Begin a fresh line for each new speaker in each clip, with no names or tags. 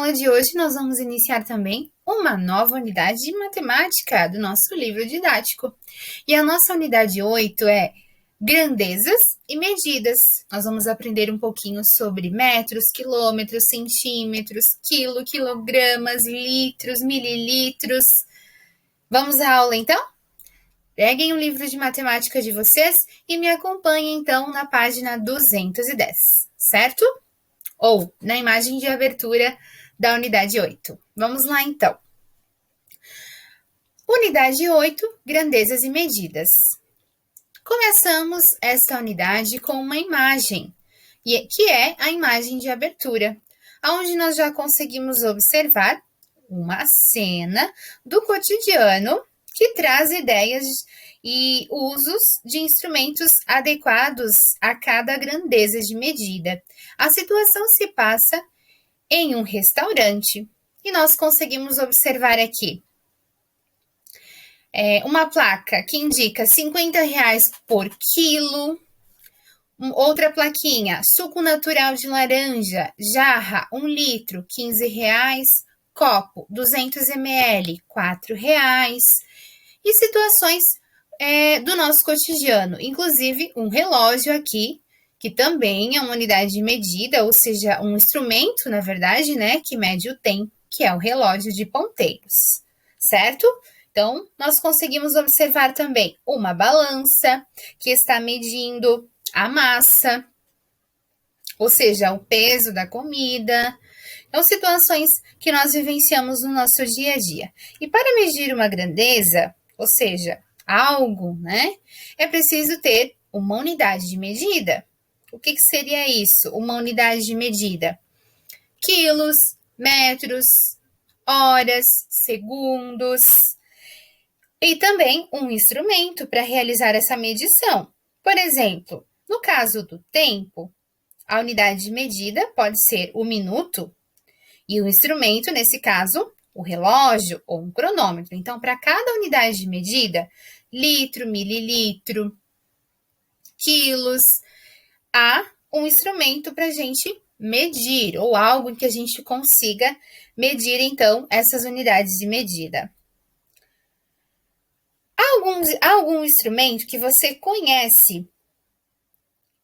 aula de hoje, nós vamos iniciar também uma nova unidade de matemática do nosso livro didático. E a nossa unidade 8 é grandezas e medidas. Nós vamos aprender um pouquinho sobre metros, quilômetros, centímetros, quilogramas, litros, mililitros. Vamos à aula, então? Peguem o livro de matemática de vocês e me acompanhem, então, na página 210, certo? Ou na imagem de abertura da unidade 8. Vamos lá, então. Unidade 8, grandezas e medidas. Começamos esta unidade com uma imagem, que é a imagem de abertura, onde nós já conseguimos observar uma cena do cotidiano que traz ideias e usos de instrumentos adequados a cada grandeza de medida. A situação se passa em um restaurante e nós conseguimos observar aqui uma placa que indica R$50 por quilo, outra plaquinha, suco natural de laranja, jarra, 1 litro, R$15, copo, 200 ml, R$4, e situações do nosso cotidiano, inclusive um relógio aqui, que também é uma unidade de medida, ou seja, um instrumento, na verdade, né, que mede o tempo, que é o relógio de ponteiros, certo? Então, nós conseguimos observar também uma balança, que está medindo a massa, ou seja, o peso da comida. Então, situações que nós vivenciamos no nosso dia a dia. E para medir uma grandeza, ou seja, algo, né, é preciso ter uma unidade de medida. O que seria isso? Uma unidade de medida? Quilos, metros, horas, segundos. E também um instrumento para realizar essa medição. Por exemplo, no caso do tempo, a unidade de medida pode ser o minuto e o instrumento, nesse caso, o relógio ou um cronômetro. Então, para cada unidade de medida, litro, mililitro, quilos, há um instrumento para a gente medir, ou algo em que a gente consiga medir, então, essas unidades de medida. Há algum instrumento que você conhece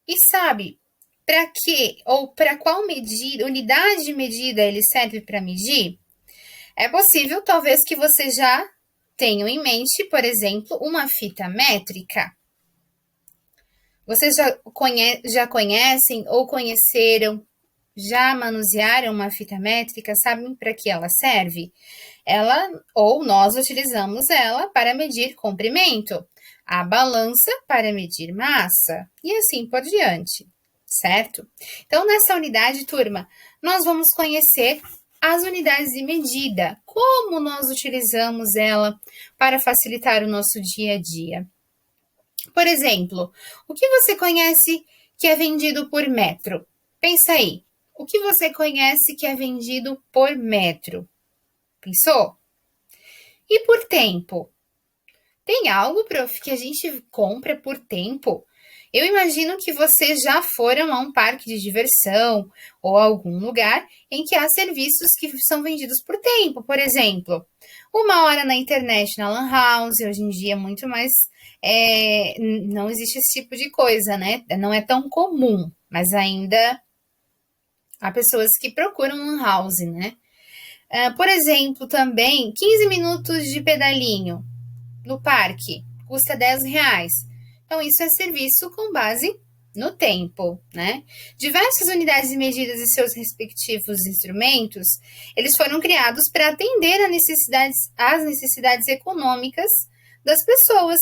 e sabe para que ou para qual medida, unidade de medida ele serve para medir? É possível, talvez, que você já tenha em mente, por exemplo, uma fita métrica. Vocês já conhecem ou conheceram, já manusearam uma fita métrica? Sabem para que ela serve? Nós utilizamos ela para medir comprimento, a balança para medir massa e assim por diante, certo? Então, nessa unidade, turma, nós vamos conhecer as unidades de medida, como nós utilizamos ela para facilitar o nosso dia a dia. Por exemplo, o que você conhece que é vendido por metro? Pensa aí, o que você conhece que é vendido por metro? Pensou? E por tempo? Tem algo, prof, que a gente compra por tempo? Eu imagino que vocês já foram a um parque de diversão ou a algum lugar em que há serviços que são vendidos por tempo. Por exemplo, 1 hora na internet na Lan House, hoje em dia muito mais... não existe esse tipo de coisa, né? Não é tão comum, mas ainda há pessoas que procuram Lan House, né? Por exemplo, também 15 minutos de pedalinho no parque custa R$10. Então, isso é serviço com base no tempo, né? Diversas unidades de medidas e seus respectivos instrumentos, eles foram criados para atender às necessidades econômicas das pessoas.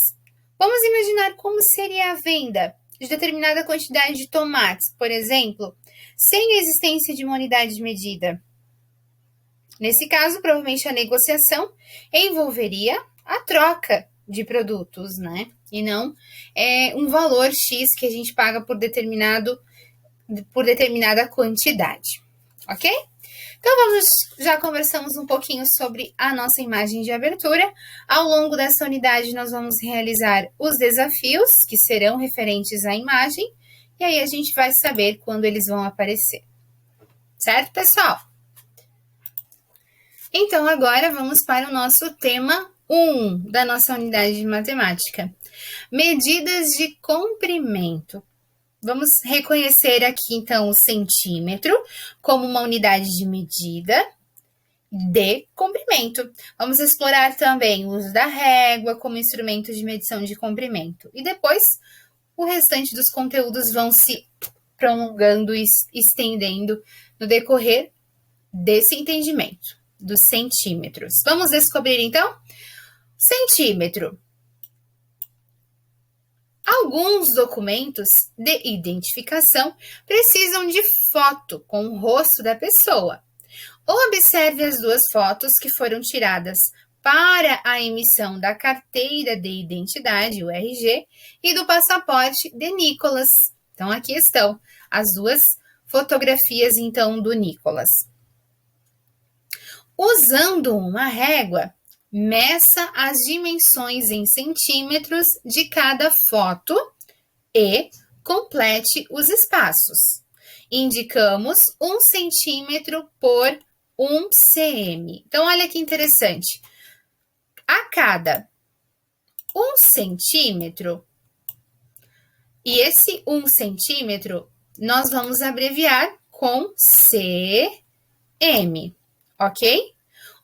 Vamos imaginar como seria a venda de determinada quantidade de tomates, por exemplo, sem a existência de uma unidade de medida. Nesse caso, provavelmente a negociação envolveria a troca de produtos, né? E não um valor X que a gente paga por determinada quantidade, ok? Então, já conversamos um pouquinho sobre a nossa imagem de abertura. Ao longo dessa unidade, nós vamos realizar os desafios, que serão referentes à imagem, e aí a gente vai saber quando eles vão aparecer. Certo, pessoal? Então, agora vamos para o nosso tema 1 da nossa unidade de matemática. Medidas de comprimento. Vamos reconhecer aqui, então, o centímetro como uma unidade de medida de comprimento. Vamos explorar também o uso da régua como instrumento de medição de comprimento. E depois, o restante dos conteúdos vão se prolongando e estendendo no decorrer desse entendimento dos centímetros. Vamos descobrir, então? Centímetro. Alguns documentos de identificação precisam de foto com o rosto da pessoa. Observe as duas fotos que foram tiradas para a emissão da carteira de identidade, o RG, e do passaporte de Nicolas. Então, aqui estão as duas fotografias, então, do Nicolas. Usando uma régua, meça as dimensões em centímetros de cada foto e complete os espaços. Indicamos 1 centímetro por 1 cm. Então, olha que interessante. A cada 1 centímetro, e esse 1 centímetro nós vamos abreviar com cm, ok?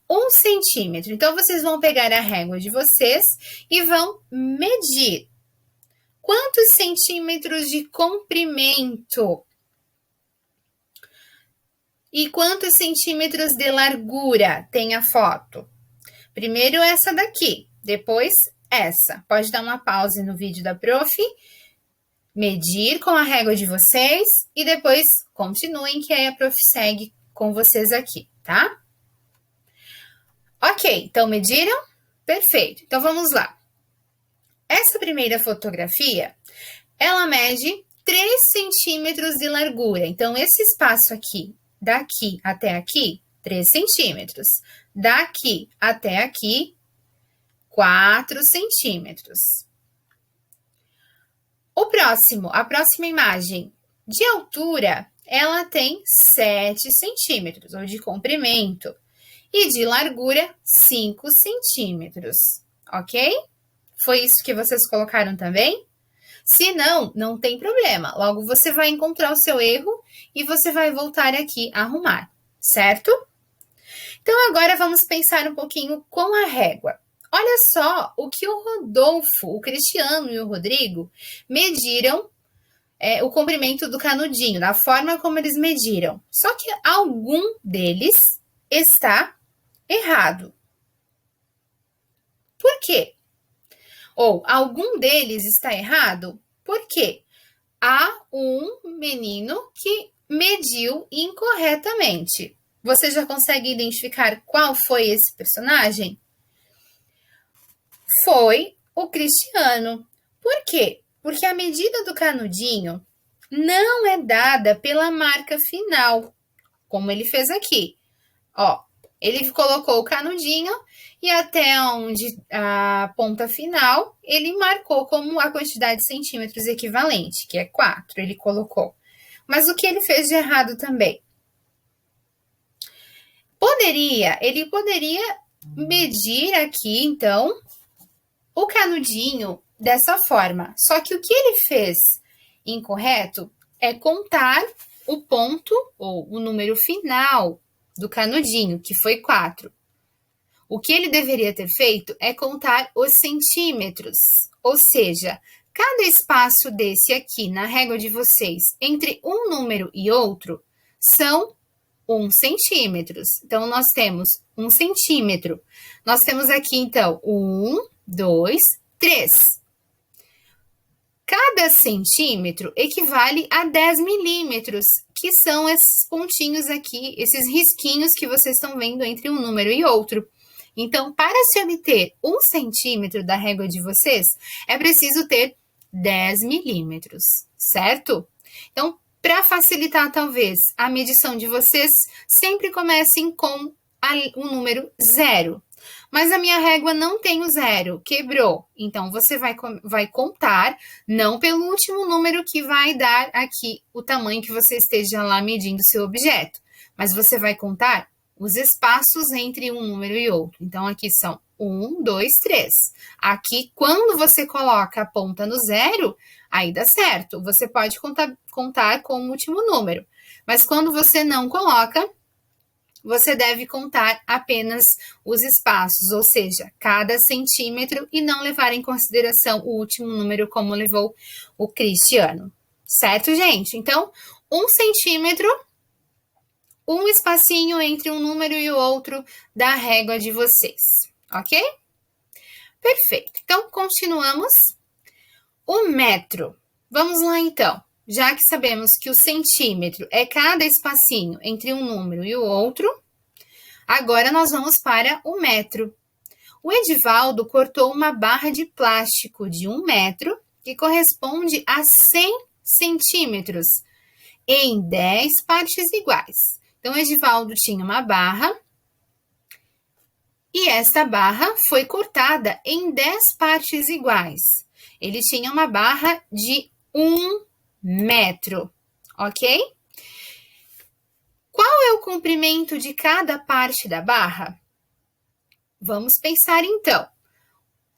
1 centímetro. Então, vocês vão pegar a régua de vocês e vão medir quantos centímetros de comprimento e quantos centímetros de largura tem a foto. Primeiro essa daqui, depois essa. Pode dar uma pausa no vídeo da prof, medir com a régua de vocês e depois continuem que aí a prof segue com vocês aqui, tá? Ok, então mediram? Perfeito. Então vamos lá. Essa primeira fotografia, ela mede 3 centímetros de largura. Então, esse espaço aqui, daqui até aqui, 3 centímetros. Daqui até aqui, 4 centímetros. A próxima imagem de altura, ela tem 7 centímetros, ou de comprimento. E de largura, 5 centímetros, ok? Foi isso que vocês colocaram também? Se não, não tem problema. Logo, você vai encontrar o seu erro e você vai voltar aqui a arrumar, certo? Então, agora vamos pensar um pouquinho com a régua. Olha só o que o Rodolfo, o Cristiano e o Rodrigo mediram o comprimento do canudinho, da forma como eles mediram. Só que algum deles está errado. Por quê? Ou algum deles está errado? Por quê? Há um menino que mediu incorretamente. Você já consegue identificar qual foi esse personagem? Foi o Cristiano. Por quê? Porque a medida do canudinho não é dada pela marca final, como ele fez aqui. Ó, ele colocou o canudinho e até onde a ponta final, ele marcou como a quantidade de centímetros equivalente, que é 4, ele colocou. Mas o que ele fez de errado também? Ele poderia medir aqui, então, o canudinho dessa forma. Só que o que ele fez incorreto é contar o ponto ou o número final do canudinho, que foi 4. O que ele deveria ter feito é contar os centímetros, ou seja, cada espaço desse aqui na régua de vocês entre um número e outro são 1 centímetros. Então, nós temos 1 centímetro. Nós temos aqui, então, 1, 2, 3. Cada centímetro equivale a 10 milímetros, que são esses pontinhos aqui, esses risquinhos que vocês estão vendo entre um número e outro. Então, para se obter 1 centímetro da régua de vocês, é preciso ter 10 milímetros, certo? Então, para facilitar, talvez, a medição de vocês, sempre comecem com o número 0. Mas a minha régua não tem o 0, quebrou. Então, você vai contar, não pelo último número que vai dar aqui o tamanho que você esteja lá medindo o seu objeto, mas você vai contar os espaços entre um número e outro. Então, aqui são 1, 2, 3. Aqui, quando você coloca a ponta no zero, aí dá certo. Você pode contar com o último número. Mas quando você não coloca, você deve contar apenas os espaços, ou seja, cada centímetro, e não levar em consideração o último número, como levou o Cristiano. Certo, gente? Então, 1 centímetro, um espacinho entre um número e o outro da régua de vocês, ok? Perfeito. Então, continuamos. O metro. Vamos lá, então. Já que sabemos que o centímetro é cada espacinho entre um número e o outro, agora nós vamos para o metro. O Edivaldo cortou uma barra de plástico de 1 metro, que corresponde a 100 centímetros, em 10 partes iguais. Então, o Edivaldo tinha uma barra e esta barra foi cortada em 10 partes iguais. Ele tinha uma barra de 1 metro, ok? Qual é o comprimento de cada parte da barra? Vamos pensar então.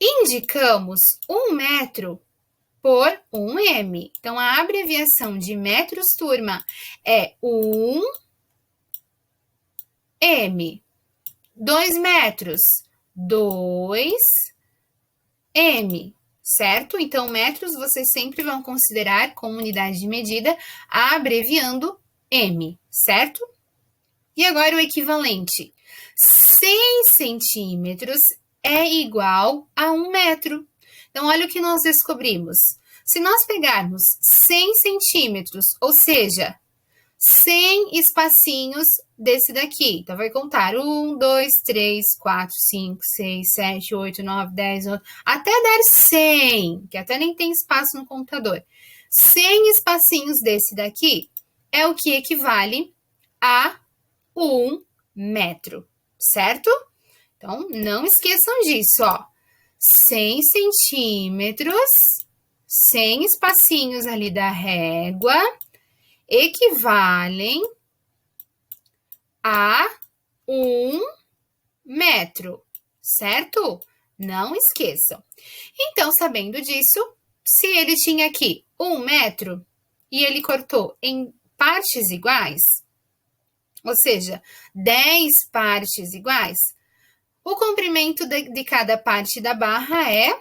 Indicamos 1 metro por 1m. Então, a abreviação de metros, turma, é 1m. 2 metros, 2m, certo? Então, metros vocês sempre vão considerar como unidade de medida, abreviando m, certo? E agora o equivalente. 100 centímetros é igual a 1 metro. Então, olha o que nós descobrimos. Se nós pegarmos 100 centímetros, ou seja, 100 espacinhos desse daqui. Então, vai contar 1, 2, 3, 4, 5, 6, 7, 8, 9, 10, 11, até dar 100, que até nem tem espaço no computador. 100 espacinhos desse daqui é o que equivale a 1 metro, certo? Então, não esqueçam disso, ó. 100 centímetros, 100 espacinhos ali da régua, equivalem a 1 metro, certo? Não esqueçam. Então, sabendo disso, se ele tinha aqui 1 metro e ele cortou em partes iguais, ou seja, 10 partes iguais, o comprimento de cada parte da barra é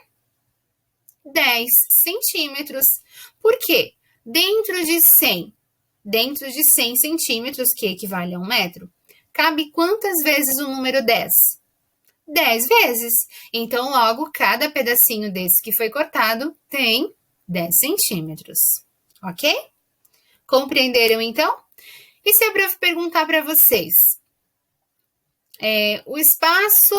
10 centímetros. Por quê? Dentro de 100 centímetros, que equivale a 1 metro, cabe quantas vezes o número 10? 10 vezes. Então, logo, cada pedacinho desse que foi cortado tem 10 centímetros. Ok? Compreenderam, então? E se eu perguntar para vocês, o espaço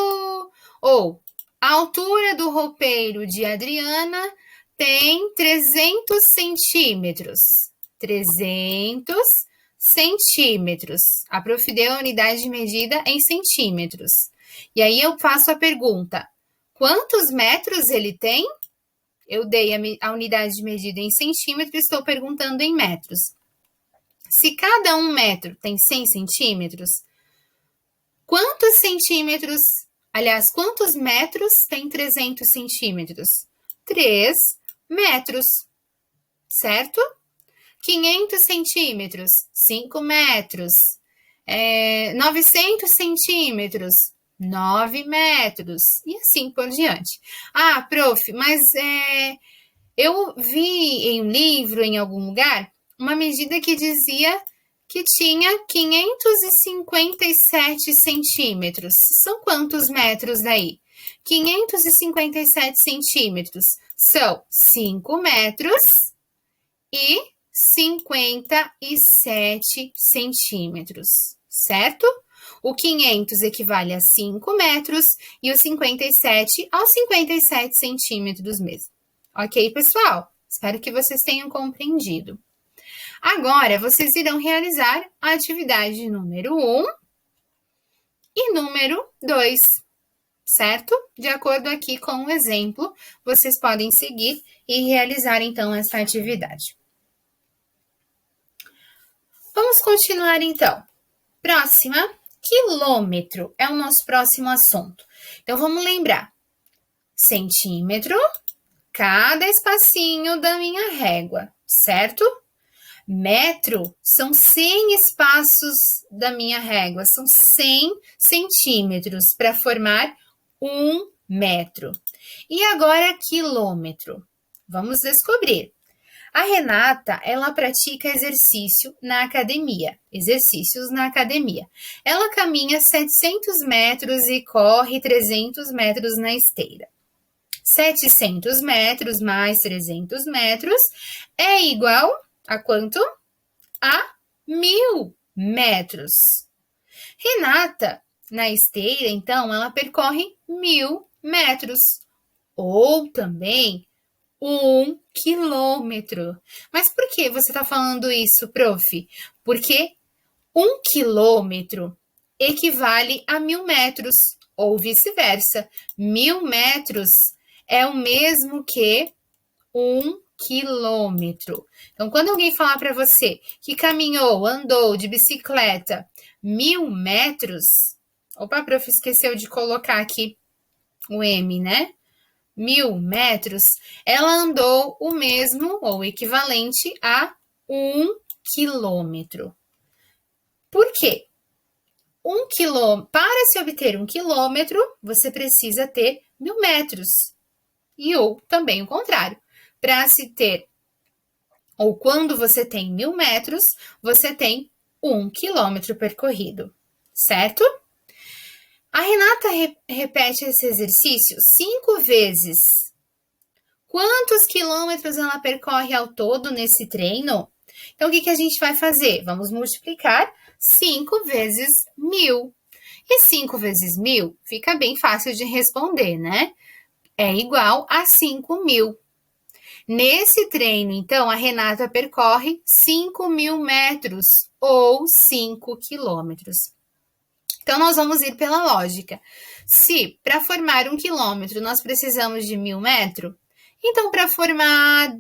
ou a altura do roupeiro de Adriana tem 300 centímetros. 300 centímetros. A prof deu a unidade de medida em centímetros. E aí eu faço a pergunta: quantos metros ele tem? Eu dei a unidade de medida em centímetros, estou perguntando em metros. Se cada 1 metro tem 100 centímetros, quantos centímetros, aliás, quantos metros tem 300 centímetros? 3 metros, certo? 500 centímetros, 5 metros. 900 centímetros, 9 metros. E assim por diante. Ah, prof, mas eu vi em um livro, em algum lugar, uma medida que dizia que tinha 557 centímetros. São quantos metros daí? 557 centímetros são 5 metros e 57 centímetros, certo? O 500 equivale a 5 metros e o 57 aos 57 centímetros mesmo. Ok, pessoal? Espero que vocês tenham compreendido. Agora, vocês irão realizar a atividade número 1 e número 2, certo? De acordo aqui com o exemplo, vocês podem seguir e realizar, então, essa atividade. Vamos continuar, então. Próxima Quilômetro é o nosso próximo assunto. Então, vamos lembrar. Centímetro, cada espacinho da minha régua, certo? Metro são 100 espaços da minha régua, são 100 centímetros para formar 1 metro. E agora, quilômetro. Vamos descobrir. A Renata, ela pratica exercícios na academia. Ela caminha 700 metros e corre 300 metros na esteira. 700 metros mais 300 metros é igual a quanto? A 1.000 metros. Renata, na esteira, então, ela percorre 1.000 metros. Ou também 1 quilômetro. Mas por que você está falando isso, prof? Porque 1 quilômetro equivale a 1.000 metros, ou vice-versa. 1.000 metros é o mesmo que 1 quilômetro. Então, quando alguém falar para você que caminhou, andou de bicicleta 1.000 metros, opa, prof, esqueceu de colocar aqui o M, né? 1.000 metros, ela andou o mesmo ou equivalente a 1 quilômetro. Por quê? Para se obter 1 quilômetro, você precisa ter 1.000 metros. E ou também o contrário. Para se ter, ou quando você tem 1.000 metros, você tem 1 quilômetro percorrido, certo? A Renata repete esse exercício 5 vezes. Quantos quilômetros ela percorre ao todo nesse treino? Então, o que a gente vai fazer? Vamos multiplicar 5 vezes 1.000. E 5 vezes 1.000 fica bem fácil de responder, né? É igual a 5.000. Nesse treino, então, a Renata percorre 5.000 metros ou 5 quilômetros. Então, nós vamos ir pela lógica. Se para formar 1 quilômetro nós precisamos de 1.000 metros, então para formar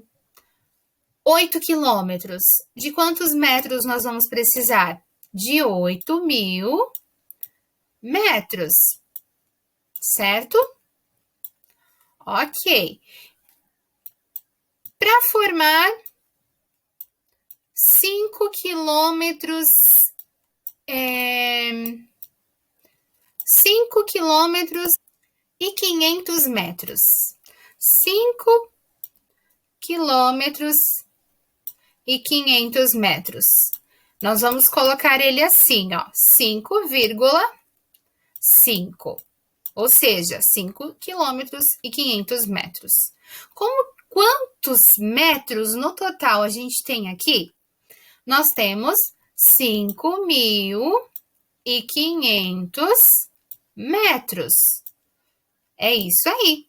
8 quilômetros, de quantos metros nós vamos precisar? De 8.000 metros, certo? Ok. Para formar 5 quilômetros, 5 quilômetros e 500 metros. 5 quilômetros e 500 metros. Nós vamos colocar ele assim, ó, 5,5. Ou seja, 5 quilômetros e 500 metros. Quantos metros no total a gente tem aqui? Nós temos 5.500 metros. É isso aí.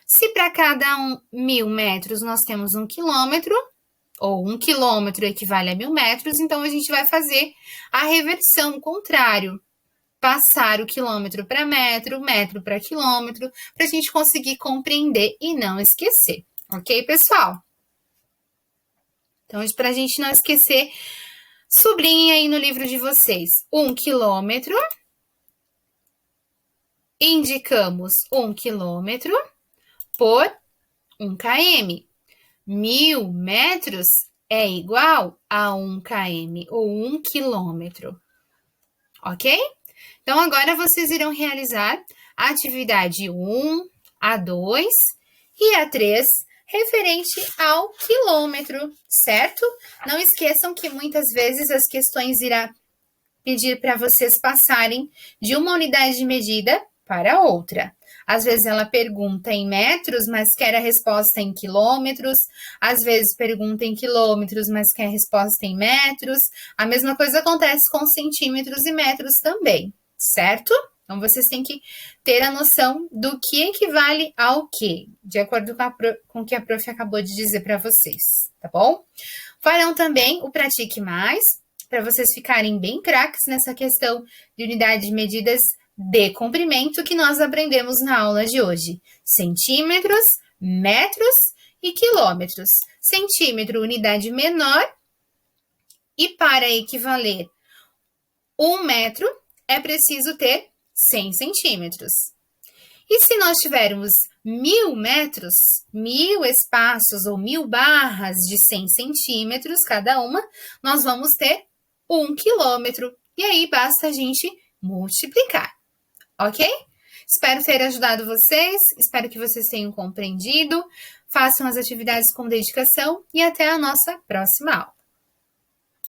Se para cada 1.000 metros nós temos 1 quilômetro, ou 1 quilômetro equivale a 1.000 metros, então a gente vai fazer a reversão, o contrário. Passar o quilômetro para metro, metro para quilômetro, para a gente conseguir compreender e não esquecer. Ok, pessoal? Então, para a gente não esquecer, sublinhe aí no livro de vocês. 1 quilômetro. Indicamos 1 quilômetro por 1 km. 1.000 metros é igual a 1 km ou 1 quilômetro. Ok? Então, agora vocês irão realizar a atividade 1, a 2 e a 3, referente ao quilômetro, certo? Não esqueçam que muitas vezes as questões irão pedir para vocês passarem de uma unidade de medida para outra. Às vezes ela pergunta em metros, mas quer a resposta em quilômetros. Às vezes pergunta em quilômetros, mas quer a resposta em metros. A mesma coisa acontece com centímetros e metros também, certo? Então, vocês têm que ter a noção do que equivale ao que, de acordo com o que a prof acabou de dizer para vocês, tá bom? Farão também o Pratique Mais, para vocês ficarem bem craques nessa questão de unidade de medidas de comprimento que nós aprendemos na aula de hoje. Centímetros, metros e quilômetros. Centímetro, unidade menor, e para equivaler 1 metro, é preciso ter 100 centímetros. E se nós tivermos 1.000 metros, 1.000 espaços ou 1.000 barras de 100 centímetros cada uma, nós vamos ter 1 quilômetro. E aí basta a gente multiplicar, ok? Espero ter ajudado vocês, espero que vocês tenham compreendido. Façam as atividades com dedicação e até a nossa próxima aula.